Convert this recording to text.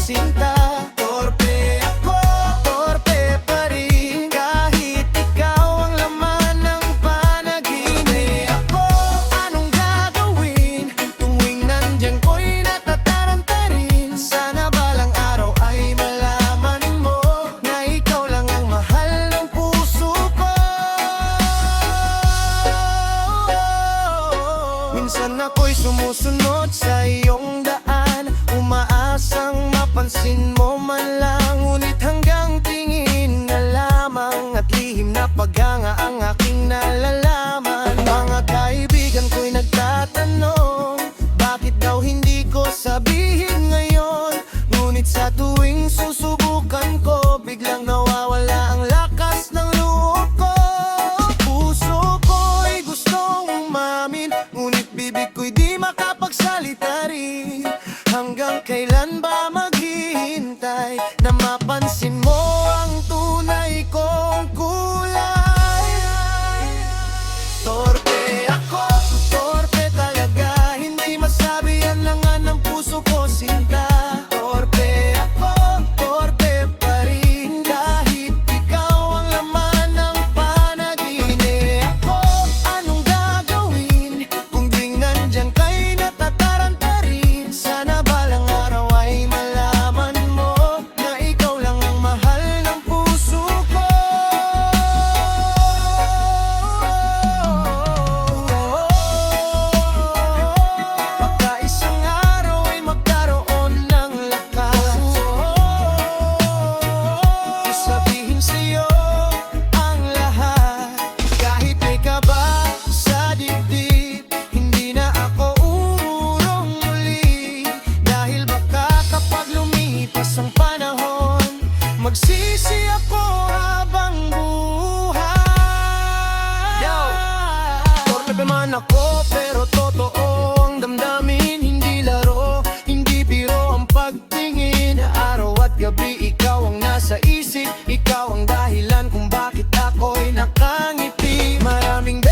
sinta. Torpe ako, torpe pa rin, kahit ikaw ang laman ng panaginip. Ako, anong gagawin tuwing nandyan ko'y natataranta rin? Sana balang araw ay malaman mo na ikaw lang ang mahal ng puso ko. Minsan ako'y sumusunod sa iyong daan, umaasang mapansin mo man lang, ngunit hanggang tingin na lamang at lihim na paghanga ang aking nalalaman. Mga kaibigan ko'y nagtatanong, bakit daw hindi ko sabihin ngayon? Ngunit sa tuwing susubukan ko, biglang nawawala ang lakas ng loob ko. Puso ko'y gustong umamin, ngunit bibig ko'y di makapagsalita rin. Hanggang kailan ba maghihintay na mapansin mo ang tunay kong kulay? Torpe ako, torpe talaga, hindi masabi yan lang ng puso ko, sinta. Torpe ako, torpe pa rin, kahit ikaw ang laman ng panaginip. Ako, anong gagawin kung di nandyan ka'y natataranta rin? Sana balang araw ay malaman mo na ikaw lang ang mahal ng puso ko. Baka isang araw ay magkaroon ng lakas, sasabihin sa'yo ang lahat. Kahit may kaba sa dibdib, hindi na ako uurong muli. Dahil baka kapag lumipas ang panahon, magsisi ako habang buhay. Torpe pa man ako, pero totoo ang damdamin. Hindi laro, hindi biro ang pagtingin. Araw at gabi ikaw ang nasa isip, ikaw ang dahilan kung bakit ako'y nakangiti. Maraming